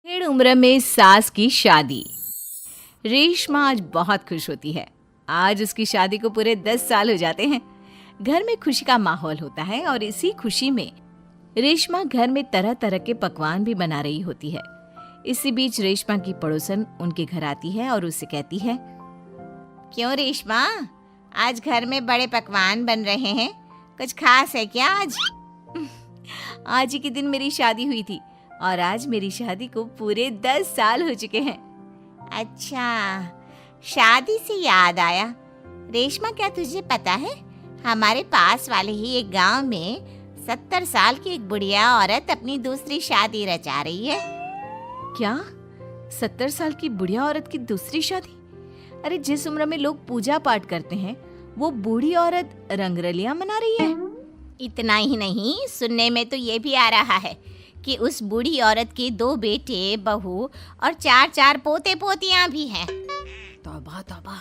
डेढ़ उम्र में सास की शादी। रेशमा आज बहुत खुश होती है। आज उसकी शादी को पूरे 10 साल हो जाते हैं। घर में खुशी का माहौल होता है और इसी खुशी में रेशमा घर में तरह तरह के पकवान भी बना रही होती है। इसी बीच रेशमा की पड़ोसन उनके घर आती है और उससे कहती है, क्यों रेशमा, आज घर में बड़े पकवान बन रहे हैं, कुछ खास है क्या आज? आज ही के दिन मेरी शादी हुई थी और आज मेरी शादी को पूरे 10 साल हो चुके हैं। अच्छा, शादी से याद आया रेशमा, क्या तुझे पता है हमारे पास वाले ही एक गांव में 70 साल की एक बुढ़िया औरत अपनी दूसरी शादी रचा रही है। क्या 70 साल की बुढ़िया औरत की दूसरी शादी? अरे जिस उम्र में लोग पूजा पाठ करते हैं वो बूढ़ी औरत रंगरलियां मना रही है। इतना ही नहीं, सुनने में तो ये भी आ रहा है कि उस बूढ़ी औरत के 2 बेटे, बहू और 4 पोते पोतियां भी हैं। तौबा तौबा,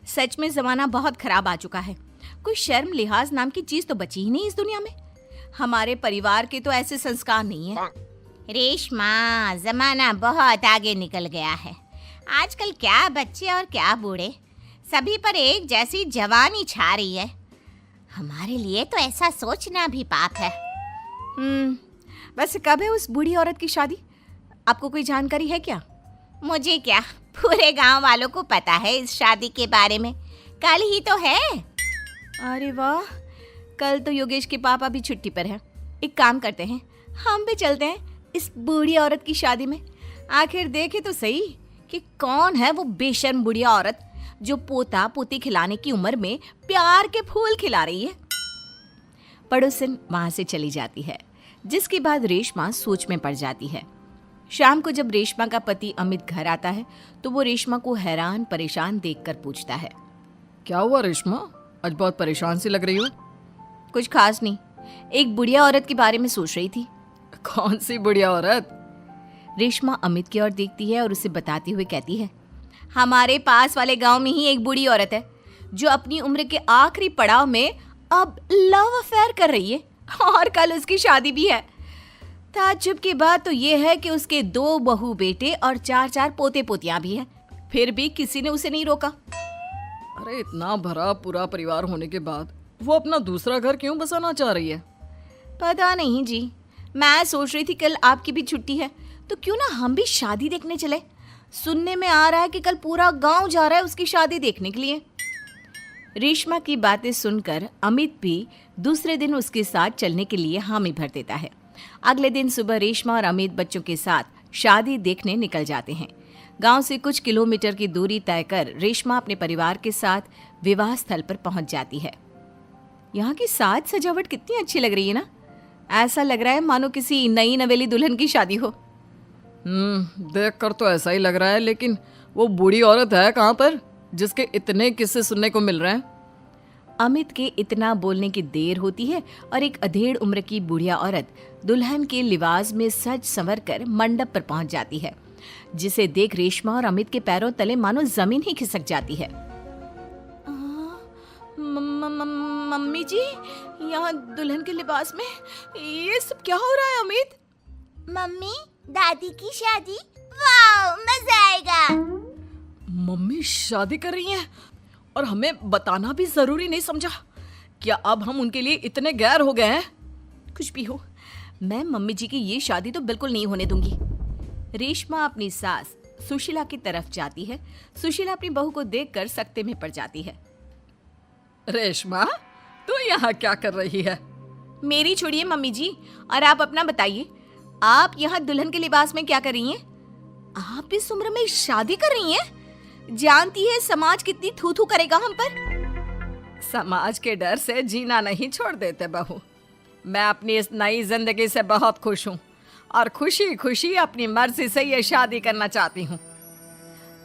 सच में जमाना बहुत खराब आ चुका है। कोई शर्म लिहाज नाम की चीज तो बची ही नहीं इस दुनिया में। हमारे परिवार के तो ऐसे संस्कार नहीं है। रेशमा, जमाना बहुत आगे निकल गया है। आजकल क्या बच्चे और क्या बूढ़े, सभी पर एक जैसी जवानी छा रही है। हमारे लिए तो ऐसा सोचना भी पाप है। वैसे कब है उस बूढ़ी औरत की शादी? आपको कोई जानकारी है क्या? मुझे क्या, पूरे गांव वालों को पता है इस शादी के बारे में। कल ही तो है। अरे वाह, कल तो योगेश के पापा भी छुट्टी पर हैं। एक काम करते हैं, हम भी चलते हैं इस बूढ़ी औरत की शादी में। आखिर देखे तो सही कि कौन है वो बेशर्म बुढ़िया औरत जो पोता पोती खिलाने की उम्र में प्यार के फूल खिला रही है। पड़ोसन वहां से चली जाती है, जिसके बाद रेशमा सोच में पड़ जाती है। शाम को जब रेशमा का पति अमित घर आता है तो वो रेशमा को हैरान परेशान देखकर पूछता है, क्या हुआ रेशमा, आज बहुत परेशान सी लग रही हो? कुछ खास नहीं, एक बुढ़िया औरत के बारे में सोच रही थी। कौन सी बुढ़िया औरत? रेशमा अमित की ओर देखती है और उसे बताते हुए कहती है, हमारे पास वाले गांव में ही एक बूढ़ी औरत है जो अपनी उम्र के आखिरी पड़ाव में अब लव अफेयर कर रही है और कल उसकी शादी भी है। ताज्जुब की बात तो ये है कि उसके 2 बहू बेटे और 4 पोते पोतियां भी हैं, फिर भी किसी ने उसे नहीं रोका। अरे इतना भरा पूरा परिवार होने के बाद वो अपना दूसरा घर क्यों बसाना चाह रही है? पता नहीं जी, मैं सोच रही थी कल आपकी भी छुट्टी है तो क्यों ना हम भी शादी देखने चले। सुनने में आ रहा है कि कल पूरा गांव जा रहा है उसकी शादी देखने के लिए। रेशमा की बातें सुनकर अमित भी दूसरे दिन उसके साथ चलने के लिए हामी भर देता है। अगले दिन सुबह रेशमा और अमित बच्चों के साथ शादी देखने निकल जाते हैं। गांव से कुछ किलोमीटर की दूरी तय कर रेशमा अपने परिवार के साथ विवाह स्थल पर पहुंच जाती है। यहाँ की साज सजावट कितनी अच्छी लग रही है ना। ऐसा लग रहा है मानो किसी नई नवेली दुल्हन की शादी हो। देख कर तो ऐसा ही लग रहा है, लेकिन वो बूढ़ी औरत है कहाँ पर जिसके इतने किस्से सुनने को मिल रहे हैं? अमित के इतना बोलने की देर होती है और एक अधेड़ उम्र की बुढ़िया औरत दुल्हन के लिबास में सज संवर कर मंडप पर पहुंच जाती है, जिसे देख रेशमा और अमित के पैरों तले मानो जमीन ही खिसक जाती है। मम्मी जी, यहाँ दुल्हन के लिबास में ये सब क्या हो रहा है? अमित, मम्मी, दादी की शादी, वाह, मजा आएगा। मम्मी शादी कर रही हैं और हमें बताना भी जरूरी नहीं समझा? क्या अब हम उनके लिए इतने गैर हो गए हैं? कुछ भी हो, मैं मम्मी जी की ये शादी तो बिल्कुल नहीं होने दूंगी। रेशमा अपनी सास सुशीला की तरफ जाती है। सुशीला अपनी बहू को देखकर सकते में पड़ जाती है। रेशमा, तू यहाँ क्या कर रही है? मेरी छोड़िए मम्मी जी, और आप अपना बताइए, आप यहाँ दुल्हन के लिबास में क्या कर रही हैं? आप इस उम्र में शादी कर रही हैं? जानती है समाज कितनी थू थू करेगा हम पर। समाज के डर से जीना नहीं छोड़ देते बहू। मैं अपनी इस नई जिंदगी से बहुत खुश हूँ और खुशी खुशी अपनी मर्जी से ये शादी करना चाहती हूँ।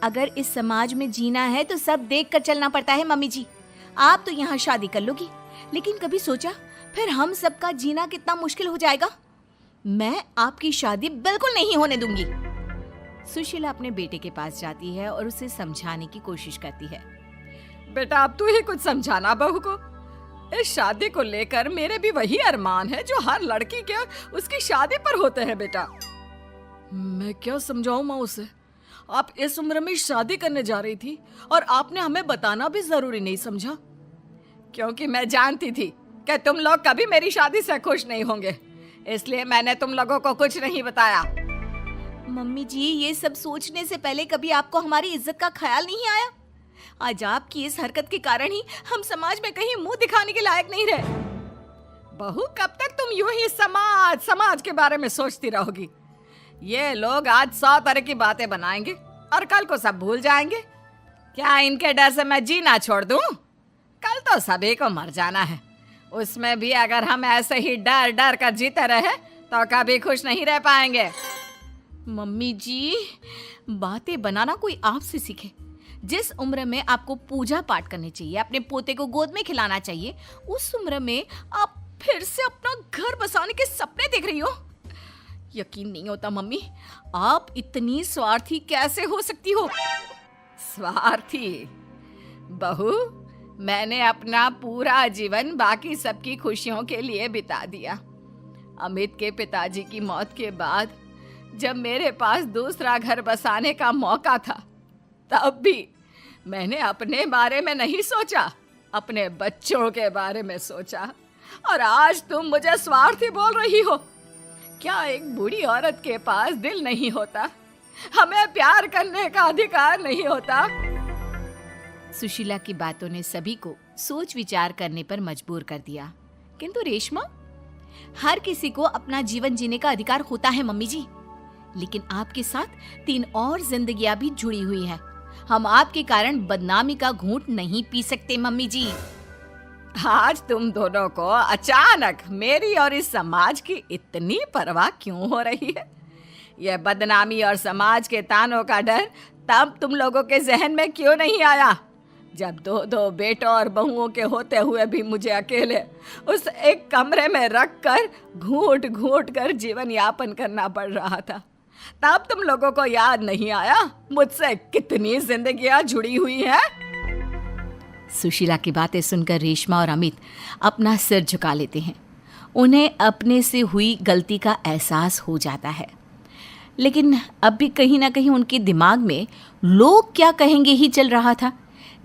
अगर इस समाज में जीना है तो सब देख कर चलना पड़ता है मम्मी जी। आप तो यहाँ शादी कर लोगी, लेकिन कभी सोचा फिर हम सबका जीना कितना मुश्किल हो जाएगा? मैं आपकी शादी बिल्कुल नहीं होने दूंगी। सुशीला अपने बेटे के पास जाती है और उसे समझाने की कोशिश करती है। बेटा, अब तू ही कुछ समझाना बहू को। इस शादी को लेकर मेरे भी वही अरमान है जो हर लड़की के उसकी शादी पर होते हैं बेटा। मैं क्या समझाऊं माँ उसे? आप इस उम्र में शादी करने जा रही थी और आपने हमें बताना भी जरूरी नहीं समझा, क्योंकि मैं जानती थी कि तुम लोग कभी मेरी शादी से खुश नहीं होंगे, इसलिए मैंने तुम लोगों को कुछ नहीं बताया। मम्मी जी, ये सब सोचने से पहले कभी आपको हमारी इज्जत का ख्याल नहीं आया? आज आपकी इस हरकत के कारण ही हम समाज में कहीं मुंह दिखाने के लायक नहीं रहे। बहू, कब तक तुम यूं ही समाज के बारे में सोचती रहोगी? ये लोग आज 100 तरह की बातें बनाएंगे और कल को सब भूल जाएंगे। क्या इनके डर से मैं जीना छोड़ दूं? कल तो सभी को मर जाना है, उसमें भी अगर हम ऐसे ही डर डर कर जीते रहे तो कभी खुश नहीं रह पाएंगे। मम्मी जी, बातें बनाना कोई आपसे सीखे। जिस उम्र में आपको पूजा पाठ करनी चाहिए, अपने पोते को गोद में खिलाना चाहिए, उस उम्र में आप फिर से अपना घर बसाने के सपने देख रही हो। यकीन नहीं होता मम्मी, आप इतनी स्वार्थी कैसे हो सकती हो? स्वार्थी? बहू, मैंने अपना पूरा जीवन बाकी सबकी खुशियों के लिए बिता दिया। अमित के पिताजी की मौत के बाद जब मेरे पास दूसरा घर बसाने का मौका था, तब भी मैंने अपने बारे में नहीं सोचा, अपने बच्चों के बारे में सोचा। और आज तुम मुझे स्वार्थी बोल रही हो? क्या एक बूढ़ी औरत के पास दिल नहीं होता? हमें प्यार करने का अधिकार नहीं होता? सुशीला की बातों ने सभी को सोच विचार करने पर मजबूर कर दिया। किंतु रेशमा, हर किसी को अपना जीवन जीने का अधिकार होता है मम्मी जी, लेकिन आपके साथ 3 और जिंदगियां भी जुड़ी हुई है। हम आपके कारण बदनामी का घूंट नहीं पी सकते मम्मी जी। आज तुम दोनों को अचानक मेरी और इस समाज की इतनी परवाह क्यों हो रही है? यह बदनामी और समाज के तानों का डर तब तुम लोगों के जहन में क्यों नहीं आया, जब 2 बेटों और बहुओं के होते हुए भी मुझे अकेले उस एक कमरे में रखकर घूंट घूंट कर जीवन यापन करना पड़ रहा था? तब तुम लोगों को याद नहीं आया मुझसे कितनी जिंदगियां जुड़ी हुई हैं? सुशीला की बातें सुनकर रेशमा और अमित अपना सिर झुका लेते हैं। उन्हें अपने से हुई गलती का एहसास हो जाता है, लेकिन अब भी कहीं ना कहीं उनके दिमाग में लोग क्या कहेंगे ही चल रहा था,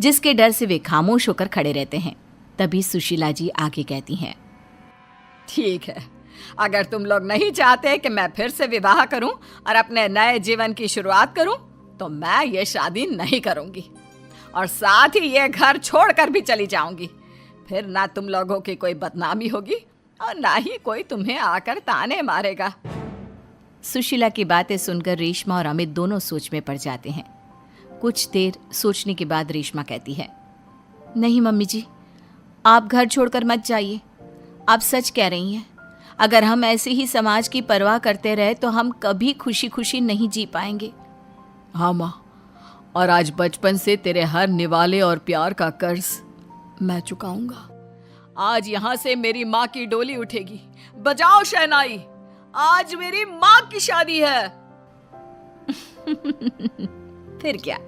जिसके डर से वे खामोश होकर खड़े रहते हैं। तभी सुशीला जी आगे कहती हैं, ठीक है, अगर तुम लोग नहीं चाहते कि मैं फिर से विवाह करूं और अपने नए जीवन की शुरुआत करूं, तो मैं ये शादी नहीं करूंगी और साथ ही ये घर छोड़कर भी चली जाऊंगी। फिर ना तुम लोगों की कोई बदनामी होगी और ना ही कोई तुम्हें आकर ताने मारेगा। सुशीला की बातें सुनकर रेशमा और अमित दोनों सोच में पड़ जाते हैं। कुछ देर सोचने के बाद रेशमा कहती है, नहीं मम्मी जी, आप घर छोड़कर मत जाइए। आप सच कह रही हैं। अगर हम ऐसे ही समाज की परवाह करते रहे तो हम कभी खुशी खुशी नहीं जी पाएंगे। हाँ माँ, और आज बचपन से तेरे हर निवाले और प्यार का कर्ज मैं चुकाऊंगा। आज यहाँ से मेरी माँ की डोली उठेगी। बजाओ शहनाई, आज मेरी माँ की शादी है। फिर क्या,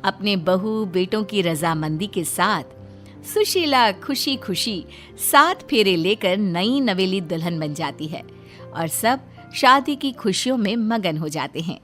अपने बहू बेटों की रजामंदी के साथ सुशीला खुशी खुशी 7 फेरे लेकर नई नवेली दुल्हन बन जाती है और सब शादी की खुशियों में मगन हो जाते हैं।